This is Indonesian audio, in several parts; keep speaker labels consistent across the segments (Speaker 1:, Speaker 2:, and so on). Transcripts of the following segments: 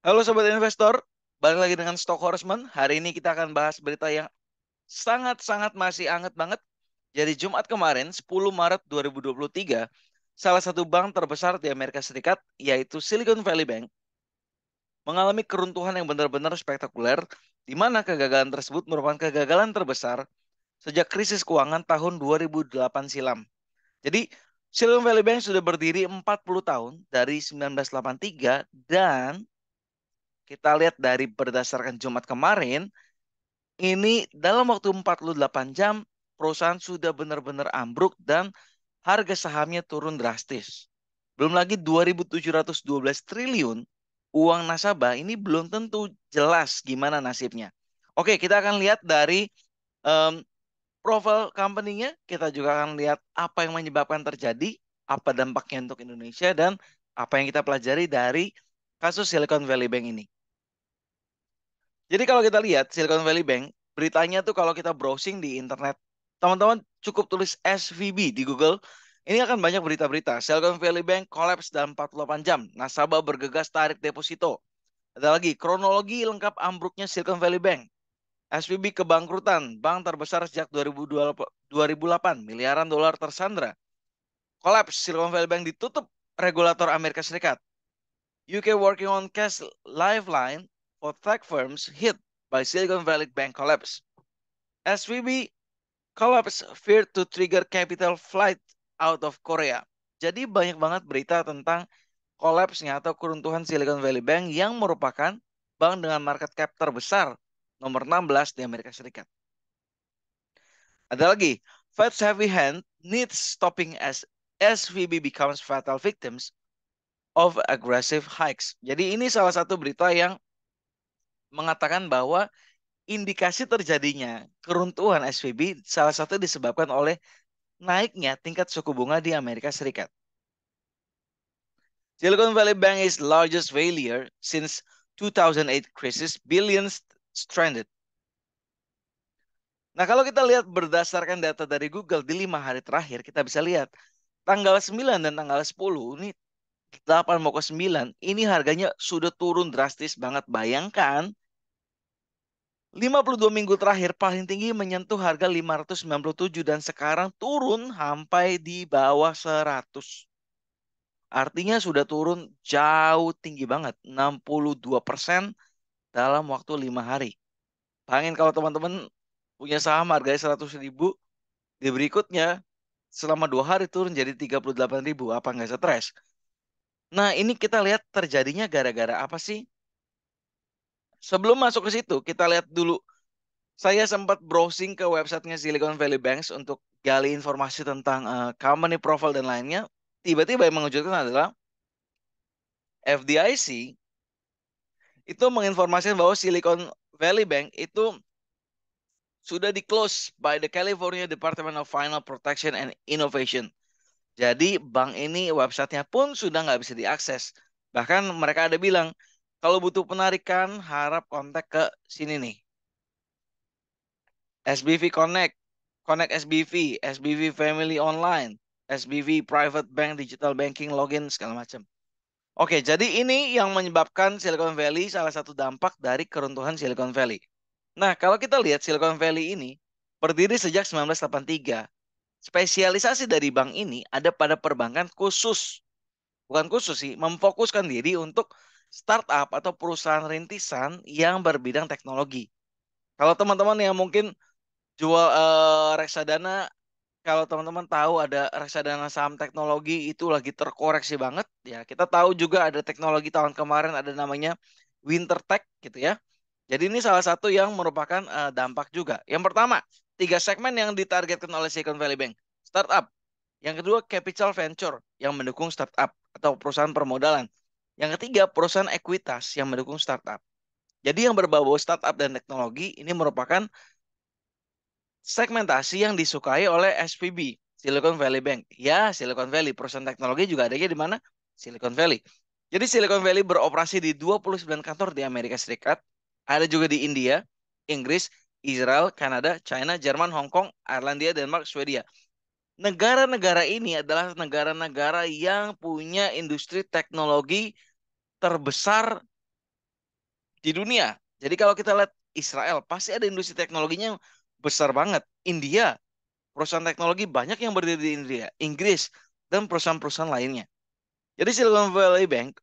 Speaker 1: Halo Sobat Investor, balik lagi dengan Stock Horseman. Hari ini kita akan bahas berita yang sangat-sangat masih hangat banget. Jadi Jumat kemarin, 10 Maret 2023, salah satu bank terbesar di Amerika Serikat, yaitu Silicon Valley Bank, mengalami keruntuhan yang benar-benar spektakuler, di mana kegagalan tersebut merupakan kegagalan terbesar sejak krisis keuangan tahun 2008 silam. Jadi Silicon Valley Bank sudah berdiri 40 tahun dari 1983 dan kita lihat dari berdasarkan Jumat kemarin, ini dalam waktu 48 jam perusahaan sudah benar-benar ambruk dan harga sahamnya turun drastis. Belum lagi 2.712 triliun uang nasabah ini belum tentu jelas gimana nasibnya. Oke, kita akan lihat dari em, profil company-nya, kita juga akan lihat apa yang menyebabkan terjadi, apa dampaknya untuk Indonesia, dan apa yang kita pelajari dari kasus Silicon Valley Bank ini. Jadi kalau kita lihat Silicon Valley Bank, beritanya tuh kalau kita browsing di internet, teman-teman cukup tulis SVB di Google, ini akan banyak berita-berita. Silicon Valley Bank collapse dalam 48 jam, nasabah bergegas tarik deposito. Ada lagi, kronologi lengkap ambruknya Silicon Valley Bank. SVB kebangkrutan, bank terbesar sejak 2008, miliaran dolar tersandra. Collapse, Silicon Valley Bank ditutup regulator Amerika Serikat. UK working on cash lifeline for tech firms hit by Silicon Valley Bank collapse. SVB collapse feared to trigger capital flight out of Korea. Jadi banyak banget berita tentang collapse-nya atau keruntuhan Silicon Valley Bank yang merupakan bank dengan market cap terbesar nomor 16 di Amerika Serikat. Ada lagi, Fed's heavy hand needs stopping as SVB becomes fatal victims of aggressive hikes. Jadi ini salah satu berita yang mengatakan bahwa indikasi terjadinya keruntuhan SVB salah satu disebabkan oleh naiknya tingkat suku bunga di Amerika Serikat. Silicon Valley Bank is largest failure since 2008 crisis, billions stranded. Nah, kalau kita lihat berdasarkan data dari Google di 5 hari terakhir, kita bisa lihat tanggal 9 dan tanggal 10 ini 8,9 ini harganya sudah turun drastis banget. Bayangkan 52 minggu terakhir paling tinggi menyentuh harga 597 dan sekarang turun sampai di bawah 100. Artinya sudah turun jauh tinggi banget, 62% dalam waktu 5 hari. Bayangin kalau teman-teman punya saham harganya 100.000, di berikutnya selama 2 hari turun jadi 38.000, apa nggak stres? Nah, ini kita lihat terjadinya gara-gara apa sih? Sebelum masuk ke situ, kita lihat dulu. Saya sempat browsing ke websitenya Silicon Valley Banks untuk gali informasi tentang company profile dan lainnya. Tiba-tiba yang mengejutkan adalah FDIC itu menginformasikan bahwa Silicon Valley Bank itu sudah di-close by the California Department of Financial Protection and Innovation. Jadi bank ini websitenya pun sudah nggak bisa diakses. Bahkan mereka ada bilang, kalau butuh penarikan harap kontak ke sini nih. SBV Connect, Connect SBV, SBV Family Online, SBV Private Bank, Digital Banking, Login, segala macam. Oke, jadi ini yang menyebabkan Silicon Valley salah satu dampak dari keruntuhan Silicon Valley. Nah, kalau kita lihat Silicon Valley ini berdiri sejak 1983. Spesialisasi dari bank ini ada pada perbankan khusus. Bukan khusus sih, memfokuskan diri untuk startup atau perusahaan rintisan yang berbidang teknologi. Kalau teman-teman yang mungkin jual reksadana, kalau teman-teman tahu ada reksadana saham teknologi itu lagi terkoreksi banget ya. Kita tahu juga ada teknologi tahun kemarin ada namanya WinterTech gitu ya. Jadi ini salah satu yang merupakan dampak juga. Yang pertama, 3 segmen yang ditargetkan oleh Silicon Valley Bank. Startup. Yang kedua, capital venture yang mendukung startup atau perusahaan permodalan. Yang ketiga, perusahaan ekuitas yang mendukung startup. Jadi yang berbau startup dan teknologi ini merupakan segmentasi yang disukai oleh SVB, Silicon Valley Bank. Ya, Silicon Valley, perusahaan teknologi juga adanya di mana? Silicon Valley. Jadi Silicon Valley beroperasi di 29 kantor di Amerika Serikat, ada juga di India, Inggris, Israel, Kanada, China, Jerman, Hong Kong, Irlandia, Denmark, Swedia. Negara-negara ini adalah negara-negara yang punya industri teknologi terbesar di dunia. Jadi kalau kita lihat Israel, pasti ada industri teknologinya yang besar banget. India, perusahaan teknologi banyak yang berdiri di India. Inggris, dan perusahaan-perusahaan lainnya. Jadi Silicon Valley Bank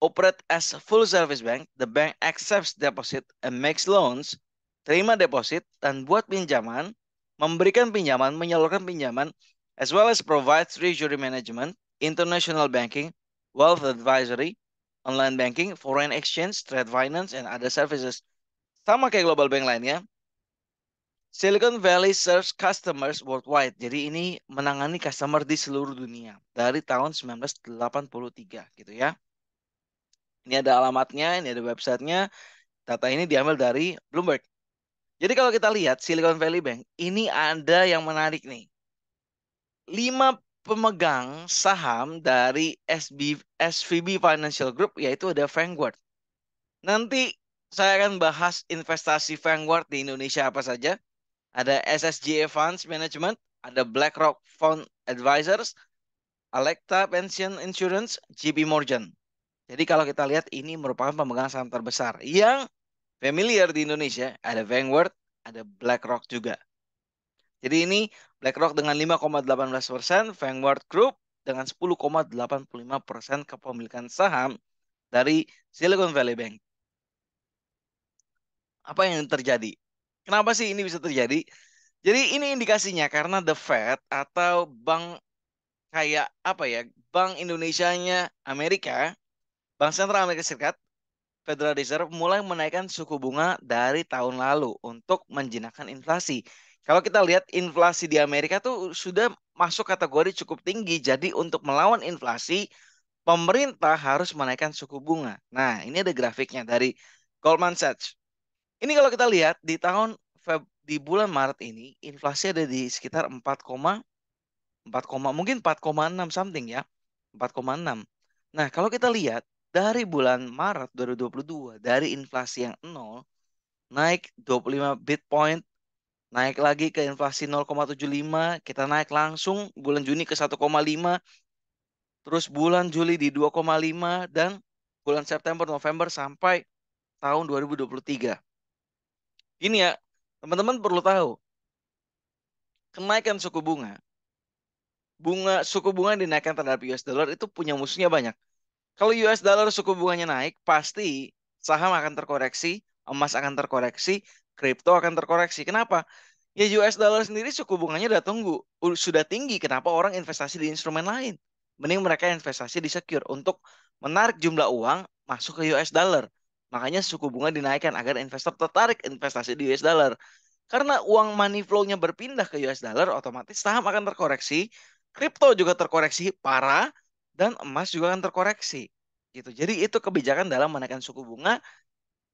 Speaker 1: operate as a full service bank. The bank accepts deposit and makes loans, terima deposit dan buat pinjaman, memberikan pinjaman, menyalurkan pinjaman, as well as provides treasury management, international banking, wealth advisory, online banking, foreign exchange, trade finance, and other services. Sama kayak global bank lainnya, Silicon Valley serves customers worldwide. Jadi ini menangani customer di seluruh dunia dari tahun 1983 gitu ya. Ini ada alamatnya, ini ada websitenya. Data ini diambil dari Bloomberg. Jadi kalau kita lihat Silicon Valley Bank, ini ada yang menarik nih. 5 pemegang saham dari SVB Financial Group, yaitu ada Vanguard. Nanti saya akan bahas investasi Vanguard di Indonesia apa saja. Ada SSGA Funds Management, ada BlackRock Fund Advisors, Alecta Pension Insurance, JP Morgan. Jadi kalau kita lihat ini merupakan pemegang saham terbesar yang familiar di Indonesia. Ada Vanguard, ada BlackRock juga. Jadi ini BlackRock dengan 5,18%, Vanguard Group dengan 10,85% kepemilikan saham dari Silicon Valley Bank. Apa yang terjadi? Kenapa sih ini bisa terjadi? Jadi ini indikasinya karena The Fed atau bank kayak apa ya, Bank Indonesianya Amerika, Bank Sentral Amerika Serikat, Federal Reserve mulai menaikkan suku bunga dari tahun lalu untuk menjinakkan inflasi. Kalau kita lihat inflasi di Amerika tuh sudah masuk kategori cukup tinggi. Jadi untuk melawan inflasi, pemerintah harus menaikkan suku bunga. Nah, ini ada grafiknya dari Goldman Sachs. Ini kalau kita lihat di bulan Maret ini, inflasi ada di sekitar 4, mungkin 4,6 something ya. 4,6. Nah, kalau kita lihat dari bulan Maret 2022 dari inflasi yang nol naik 25 bit point, naik lagi ke inflasi 0,75, kita naik langsung bulan Juni ke 1,5, terus bulan Juli di 2,5 dan bulan September November sampai tahun 2023. Ini ya, teman-teman perlu tahu, kenaikan suku bunga yang dinaikkan terhadap US dollar itu punya musuhnya banyak. Kalau US dollar suku bunganya naik, pasti saham akan terkoreksi, emas akan terkoreksi, kripto akan terkoreksi. Kenapa? Ya US dollar sendiri suku bunganya sudah tinggi. Kenapa orang investasi di instrumen lain? Mending mereka investasi di secure untuk menarik jumlah uang masuk ke US dollar. Makanya suku bunga dinaikkan agar investor tertarik investasi di US dollar. Karena uang money flow-nya berpindah ke US dollar, otomatis saham akan terkoreksi, kripto juga terkoreksi parah, dan emas juga akan terkoreksi. Gitu. Jadi itu kebijakan dalam menaikkan suku bunga,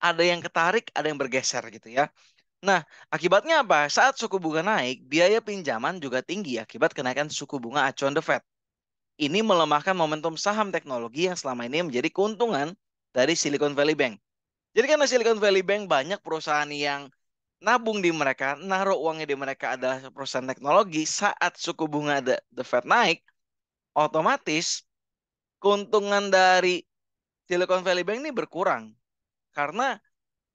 Speaker 1: ada yang ketarik, ada yang bergeser gitu ya. Nah, akibatnya apa? Saat suku bunga naik, biaya pinjaman juga tinggi akibat kenaikan suku bunga acuan The Fed. Ini melemahkan momentum saham teknologi yang selama ini menjadi keuntungan dari Silicon Valley Bank. Jadi karena Silicon Valley Bank banyak perusahaan yang nabung di mereka, naruh uangnya di mereka adalah perusahaan teknologi, saat suku bunga The Fed naik, otomatis keuntungan dari Silicon Valley Bank ini berkurang. Karena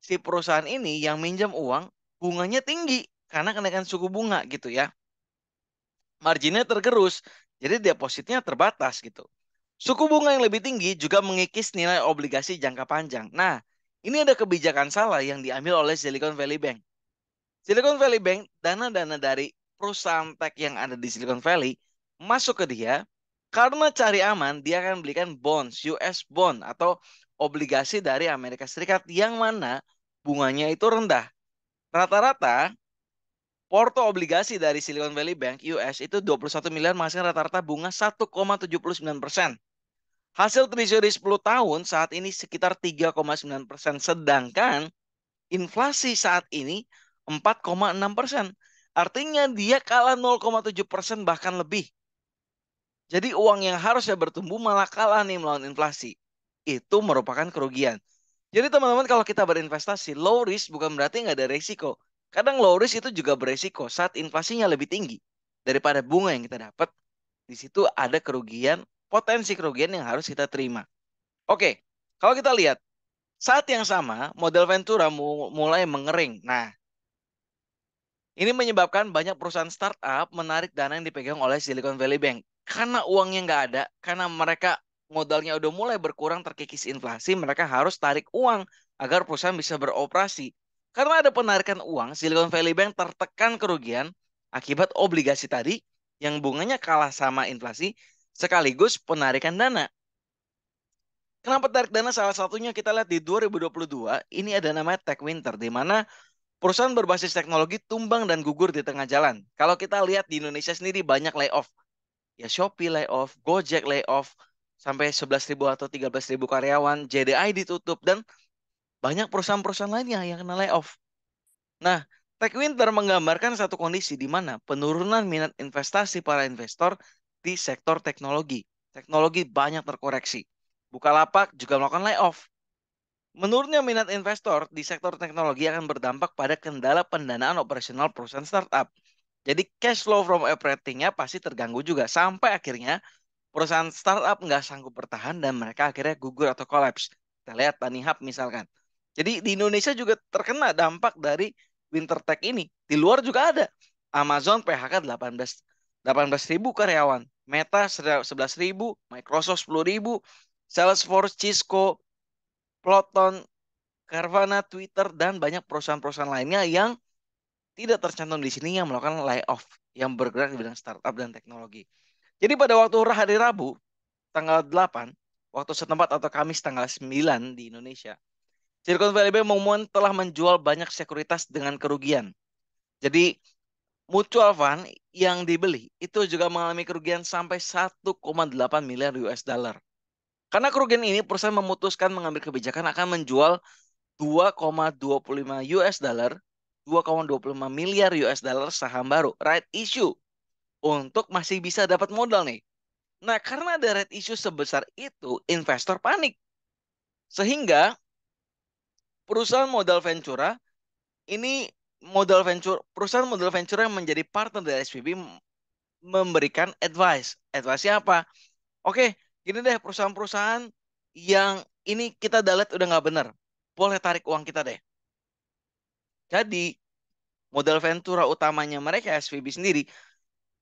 Speaker 1: si perusahaan ini yang minjam uang, bunganya tinggi karena kenaikan suku bunga gitu ya. Marginnya tergerus, jadi depositnya terbatas gitu. Suku bunga yang lebih tinggi juga mengikis nilai obligasi jangka panjang. Nah, ini ada kebijakan salah yang diambil oleh Silicon Valley Bank. Silicon Valley Bank, dana-dana dari perusahaan tech yang ada di Silicon Valley masuk ke dia karena cari aman, dia akan belikan bonds, US bond atau obligasi dari Amerika Serikat yang mana bunganya itu rendah. Rata-rata porto obligasi dari Silicon Valley Bank US itu 21 miliar menghasilkan rata-rata bunga 1,79%. Hasil treasury 10 tahun saat ini sekitar 3,9%, sedangkan inflasi saat ini 4,6%. Artinya dia kalah 0,7% bahkan lebih. Jadi uang yang harusnya bertumbuh malah kalah nih melawan inflasi. Itu merupakan kerugian. Jadi teman-teman kalau kita berinvestasi, low risk bukan berarti nggak ada resiko. Kadang low risk itu juga beresiko saat inflasinya lebih tinggi daripada bunga yang kita dapat. Di situ ada kerugian, potensi kerugian yang harus kita terima. Oke, kalau kita lihat Saat yang sama, modal Ventura mulai mengering. Nah, ini menyebabkan banyak perusahaan startup menarik dana yang dipegang oleh Silicon Valley Bank. Karena uangnya nggak ada, karena mereka modalnya udah mulai berkurang terkikis inflasi, mereka harus tarik uang agar perusahaan bisa beroperasi. Karena ada penarikan uang, Silicon Valley Bank tertekan kerugian akibat obligasi tadi yang bunganya kalah sama inflasi, sekaligus penarikan dana. Kenapa tarik dana? Salah satunya kita lihat di 2022, ini ada namanya Tech Winter, di mana perusahaan berbasis teknologi tumbang dan gugur di tengah jalan. Kalau kita lihat di Indonesia sendiri banyak layoff. Ya Shopee layoff, Gojek layoff, sampai 11.000 atau 13.000 karyawan, JDI ditutup, dan banyak perusahaan-perusahaan lainnya yang kena layoff. Nah, Tech Winter menggambarkan satu kondisi di mana penurunan minat investasi para investor di sektor teknologi. Teknologi banyak terkoreksi. Bukalapak juga melakukan layoff. Menurutnya minat investor di sektor teknologi akan berdampak pada kendala pendanaan operasional perusahaan startup. Jadi cash flow from operatingnya pasti terganggu juga. Sampai akhirnya perusahaan startup nggak sanggup bertahan dan mereka akhirnya gugur atau collapse. Kita lihat Tani Hub misalkan. Jadi di Indonesia juga terkena dampak dari Winter Tech ini. Di luar juga ada. Amazon PHK 18 ribu karyawan. Meta 11 ribu. Microsoft 10 ribu. Salesforce, Cisco, Peloton, Carvana, Twitter, dan banyak perusahaan-perusahaan lainnya yang tidak tercantum di sini yang melakukan layoff yang bergerak di bidang startup dan teknologi. Jadi pada waktu hari Rabu, tanggal 8, waktu setempat atau Kamis tanggal 9 di Indonesia, Silicon Valley Bank mengumumkan telah menjual banyak sekuritas dengan kerugian. Jadi mutual fund yang dibeli itu juga mengalami kerugian sampai 1,8 miliar US dollar. Karena kerugian ini, perusahaan memutuskan mengambil kebijakan akan menjual 2,25 US dollar, 2,25 miliar US dollar saham baru, right issue, untuk masih bisa dapat modal nih. Nah, karena ada right issue sebesar itu, investor panik. Sehingga perusahaan modal Ventura ini perusahaan modal Ventura yang menjadi partner dari SVB memberikan advice. Advice-nya apa? Oke, gini deh, perusahaan-perusahaan yang ini kita lihat udah nggak bener, boleh tarik uang kita deh. Jadi modal Ventura utamanya mereka SVB sendiri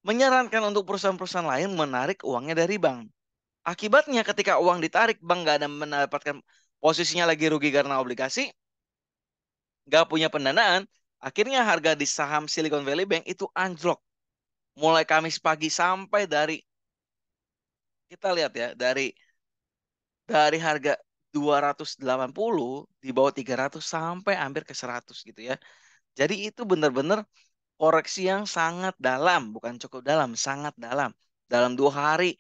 Speaker 1: menyarankan untuk perusahaan-perusahaan lain menarik uangnya dari bank. Akibatnya ketika uang ditarik, bank nggak ada mendapatkan, posisinya lagi rugi karena obligasi, nggak punya pendanaan, akhirnya harga di saham Silicon Valley Bank itu anjlok. Mulai Kamis pagi sampai kita lihat ya, dari harga 280 di bawah 300 sampai hampir ke 100 gitu ya. Jadi itu benar-benar koreksi yang sangat dalam, bukan cukup dalam, sangat dalam. Dalam 2 hari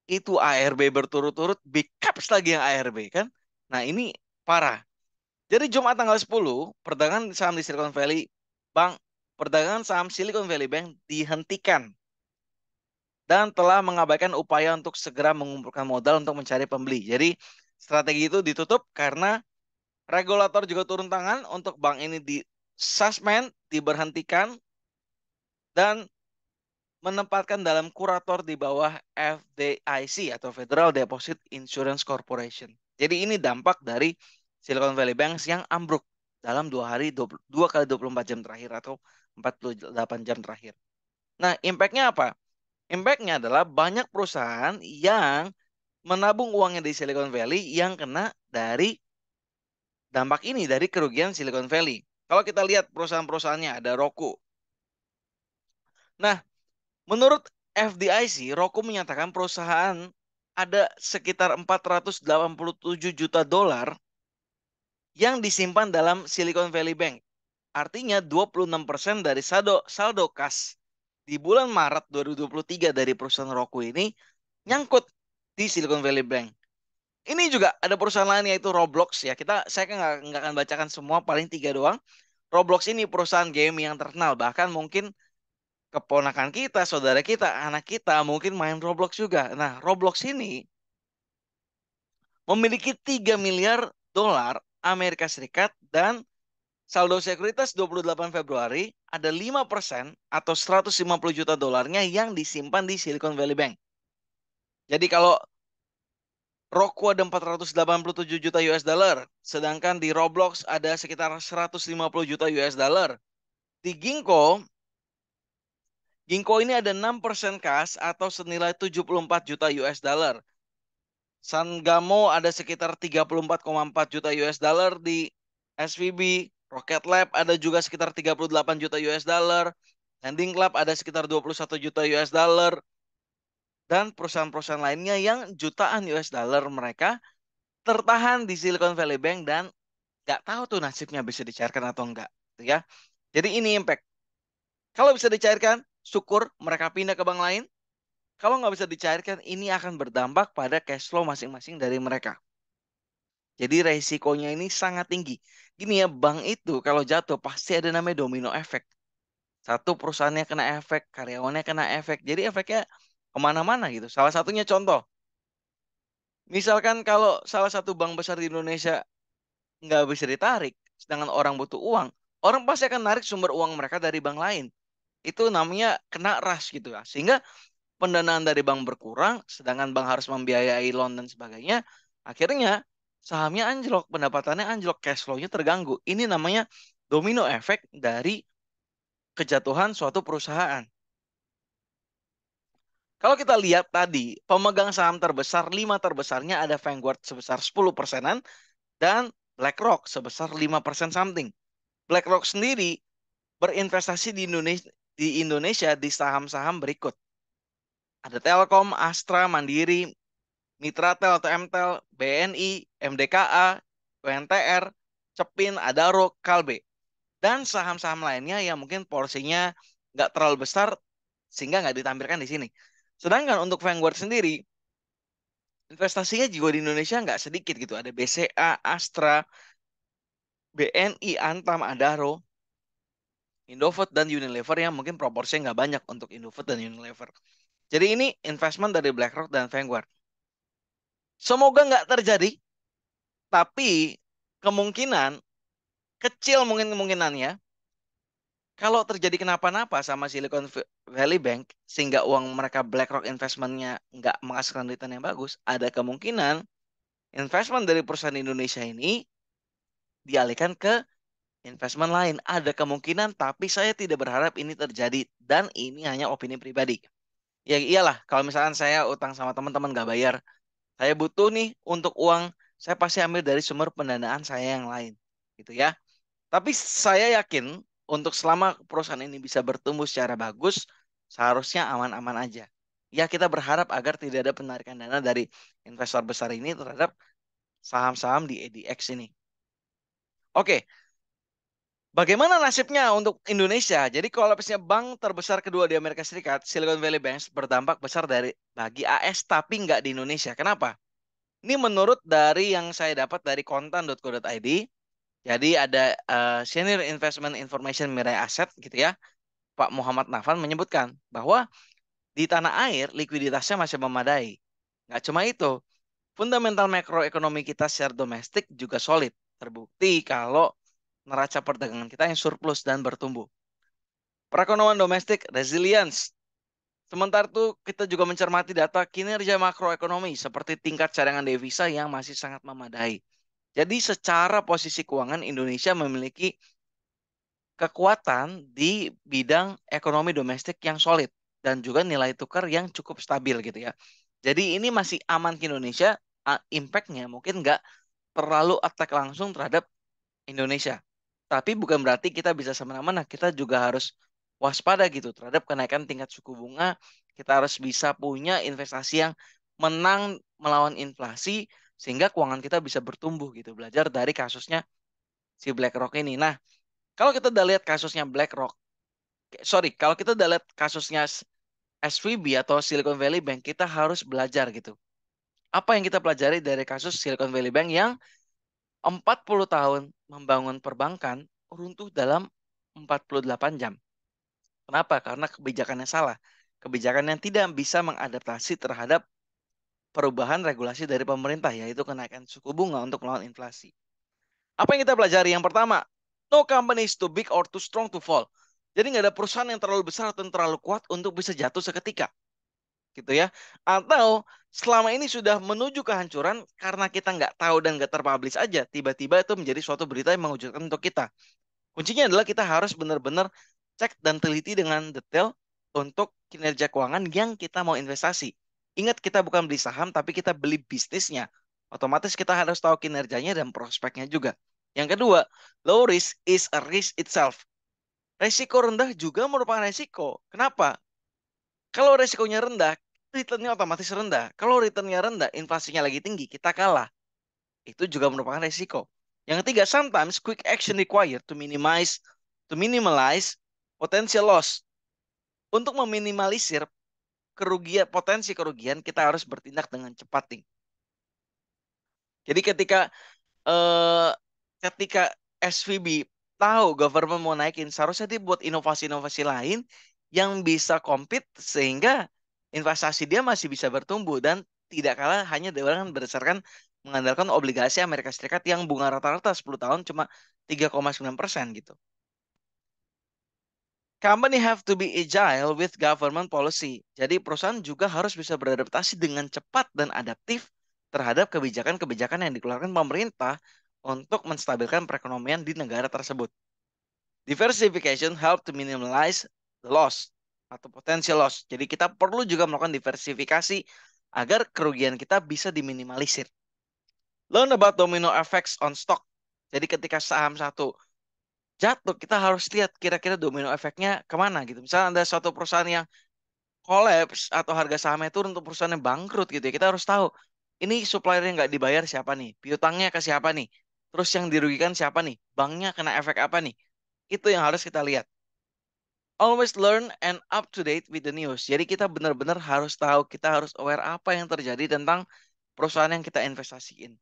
Speaker 1: itu ARB berturut-turut, big caps lagi yang ARB kan. Nah ini parah. Jadi Jumat tanggal 10, perdagangan saham di Silicon Valley Bank, perdagangan saham Silicon Valley Bank dihentikan dan telah mengabaikan upaya untuk segera mengumpulkan modal untuk mencari pembeli. Jadi strategi itu ditutup karena regulator juga turun tangan untuk bank ini di suspend, diberhentikan, dan menempatkan dalam kurator di bawah FDIC atau Federal Deposit Insurance Corporation. Jadi ini dampak dari Silicon Valley Bank yang ambruk dalam 2 hari, 2 kali 24 jam terakhir atau 48 jam terakhir. Nah, impact-nya apa? Impact-nya adalah banyak perusahaan yang menabung uangnya di Silicon Valley yang kena dari dampak ini, dari kerugian Silicon Valley. Kalau kita lihat perusahaan-perusahaannya, ada Roku. Nah, menurut FDIC, Roku menyatakan perusahaan ada sekitar 487 juta dolar yang disimpan dalam Silicon Valley Bank. Artinya 26% dari saldo kas di bulan Maret 2023 dari perusahaan Roku ini nyangkut di Silicon Valley Bank. Ini juga ada perusahaan lain yaitu Roblox ya. Saya nggak akan bacakan semua, paling 3 doang. Roblox ini perusahaan game yang terkenal. Bahkan mungkin keponakan kita, saudara kita, anak kita mungkin main Roblox juga. Nah, Roblox ini memiliki 3 miliar dolar Amerika Serikat dan saldo sekuritas 28 Februari ada 5% atau 150 juta dolarnya yang disimpan di Silicon Valley Bank. Jadi kalau Roku ada 487 juta US dollar, sedangkan di Roblox ada sekitar 150 juta US dollar. Di Ginkgo ini ada 6% kas atau senilai 74 juta US dollar. Sangamo ada sekitar 34,4 juta US dollar di SVB. Rocket Lab ada juga sekitar 38 juta US dollar. Landing Club ada sekitar 21 juta US dollar. Dan perusahaan-perusahaan lainnya yang jutaan US dollar mereka tertahan di Silicon Valley Bank dan nggak tahu tuh nasibnya bisa dicairkan atau enggak. Gitu ya. Jadi ini impact. Kalau bisa dicairkan, syukur mereka pindah ke bank lain. Kalau nggak bisa dicairkan, ini akan berdampak pada cash flow masing-masing dari mereka. Jadi resikonya ini sangat tinggi. Gini ya, bank itu kalau jatuh pasti ada namanya domino efek. Satu perusahaannya kena efek, karyawannya kena efek. Jadi efeknya kemana-mana gitu. Salah satunya contoh, misalkan kalau salah satu bank besar di Indonesia nggak bisa ditarik, sedangkan orang butuh uang, orang pasti akan narik sumber uang mereka dari bank lain. Itu namanya kena rush gitu ya. Sehingga pendanaan dari bank berkurang, sedangkan bank harus membiayai loan dan sebagainya, akhirnya sahamnya anjlok, pendapatannya anjlok, cash flow-nya terganggu. Ini namanya domino efek dari kejatuhan suatu perusahaan. Kalau kita lihat tadi, pemegang saham terbesar, 5 terbesarnya ada Vanguard sebesar 10%-an dan BlackRock sebesar 5% something. BlackRock sendiri berinvestasi di Indonesia di saham-saham berikut. Ada Telkom, Astra, Mandiri, Mitratel atau Mtel, BNI, MDKA, UNTR, Cepin, Adaro, Kalbe. Dan saham-saham lainnya yang mungkin porsinya nggak terlalu besar sehingga nggak ditampilkan di sini. Sedangkan untuk Vanguard sendiri, investasinya juga di Indonesia nggak sedikit gitu. Ada BCA, Astra, BNI, Antam, Adaro, Indofood, dan Unilever yang mungkin proporsinya nggak banyak untuk Indofood dan Unilever. Jadi ini investment dari BlackRock dan Vanguard. Semoga nggak terjadi, tapi kemungkinan kecil mungkin kemungkinannya kalau terjadi kenapa-napa sama Silicon Valley Bank sehingga uang mereka BlackRock investmentnya nggak menghasilkan return yang bagus, ada kemungkinan investment dari perusahaan Indonesia ini dialihkan ke investment lain. Ada kemungkinan, tapi saya tidak berharap ini terjadi dan ini hanya opini pribadi. Ya iyalah, kalau misalkan saya utang sama teman-teman nggak bayar, saya butuh nih untuk uang, saya pasti ambil dari sumber pendanaan saya yang lain, gitu ya. Tapi saya yakin untuk selama perusahaan ini bisa bertumbuh secara bagus, seharusnya aman-aman aja. Ya, kita berharap agar tidak ada penarikan dana dari investor besar ini terhadap saham-saham di ADX ini. Oke, bagaimana nasibnya untuk Indonesia? Jadi kolapsnya bank terbesar kedua di Amerika Serikat, Silicon Valley Bank, berdampak besar bagi AS tapi nggak di Indonesia. Kenapa? Ini menurut dari yang saya dapat dari kontan.co.id. Jadi ada Senior Investment Information Mirai Asset gitu ya. Pak Muhammad Nafan menyebutkan bahwa di tanah air likuiditasnya masih memadai. Nggak cuma itu, fundamental makroekonomi kita secara domestik juga solid. Terbukti kalau neraca perdagangan kita yang surplus dan bertumbuh. Perekonomian domestik resilience. Sementara itu kita juga mencermati data kinerja makroekonomi seperti tingkat cadangan devisa yang masih sangat memadai. Jadi secara posisi keuangan Indonesia memiliki kekuatan di bidang ekonomi domestik yang solid dan juga nilai tukar yang cukup stabil gitu ya. Jadi ini masih aman ke Indonesia, impact-nya mungkin nggak terlalu attack langsung terhadap Indonesia. Tapi bukan berarti kita bisa semena-mena, kita juga harus waspada gitu terhadap kenaikan tingkat suku bunga. Kita harus bisa punya investasi yang menang melawan inflasi sehingga keuangan kita bisa bertumbuh gitu. Belajar dari kasusnya si BlackRock ini. Nah, kalau kita udah lihat kasusnya BlackRock, kalau kita udah lihat kasusnya SVB atau Silicon Valley Bank, kita harus belajar gitu. Apa yang kita pelajari dari kasus Silicon Valley Bank yang 40 tahun membangun perbankan runtuh dalam 48 jam. Kenapa? Karena kebijakannya salah. Kebijakan yang tidak bisa mengadaptasi terhadap perubahan regulasi dari pemerintah, yaitu kenaikan suku bunga untuk melawan inflasi. Apa yang kita pelajari? Yang pertama, no company is too big or too strong to fall. Jadi nggak ada perusahaan yang terlalu besar atau terlalu kuat untuk bisa jatuh seketika, gitu ya. Atau selama ini sudah menuju kehancuran karena kita nggak tahu dan nggak terpublish aja. Tiba-tiba itu menjadi suatu berita yang mengejutkan untuk kita. Kuncinya adalah kita harus benar-benar cek dan teliti dengan detail untuk kinerja keuangan yang kita mau investasi. Ingat, kita bukan beli saham, tapi kita beli bisnisnya. Otomatis kita harus tahu kinerjanya dan prospeknya juga. Yang kedua, low risk is a risk itself. Resiko rendah juga merupakan resiko. Kenapa? Kalau resikonya rendah, returnnya otomatis rendah. Kalau returnnya rendah, inflasinya lagi tinggi, kita kalah. Itu juga merupakan resiko. Yang ketiga, sometimes quick action required to minimize potential loss. Untuk meminimalisir kerugian, potensi kerugian, kita harus bertindak dengan cepat, Ting. Jadi eh, ketika SVB tahu government mau naikin, seharusnya dia buat inovasi-inovasi lain yang bisa compete sehingga investasi dia masih bisa bertumbuh dan tidak kalah hanya dengan berdasarkan mengandalkan obligasi Amerika Serikat yang bunga rata-rata 10 tahun cuma 3,9% gitu. Company have to be agile with government policy. Jadi perusahaan juga harus bisa beradaptasi dengan cepat dan adaptif terhadap kebijakan-kebijakan yang dikeluarkan pemerintah untuk menstabilkan perekonomian di negara tersebut. Diversification help to minimize the loss atau potential loss. Jadi kita perlu juga melakukan diversifikasi agar kerugian kita bisa diminimalisir. Learn about domino effects on stock. Jadi ketika saham satu jatuh, kita harus lihat kira-kira domino efeknya kemana gitu. Misalnya ada suatu perusahaan yang collapse atau harga sahamnya turun untuk perusahaan yang bangkrut gitu ya. Kita harus tahu ini suppliernya nggak dibayar siapa nih, piutangnya ke siapa nih, terus yang dirugikan siapa nih, banknya kena efek apa nih. Itu yang harus kita lihat. Always learn and up to date with the news. Jadi kita benar-benar harus tahu, kita harus aware apa yang terjadi tentang perusahaan yang kita investasiin.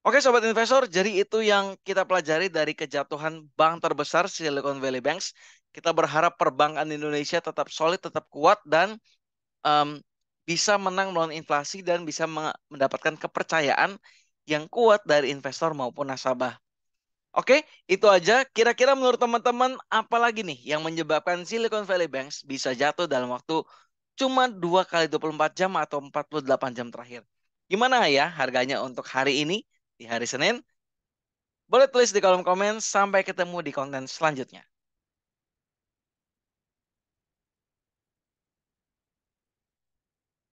Speaker 1: Oke sobat investor, jadi itu yang kita pelajari dari kejatuhan bank terbesar Silicon Valley Banks. Kita berharap perbankan Indonesia tetap solid, tetap kuat, dan em, bisa menang melawan inflasi dan bisa mendapatkan kepercayaan yang kuat dari investor maupun nasabah. Oke, itu aja. Kira-kira menurut teman-teman apa lagi nih yang menyebabkan Silicon Valley Banks bisa jatuh dalam waktu cuma 2 kali 24 jam atau 48 jam terakhir? Gimana ya harganya untuk hari ini di hari Senin? Boleh tulis di kolom komen. Sampai ketemu di konten selanjutnya.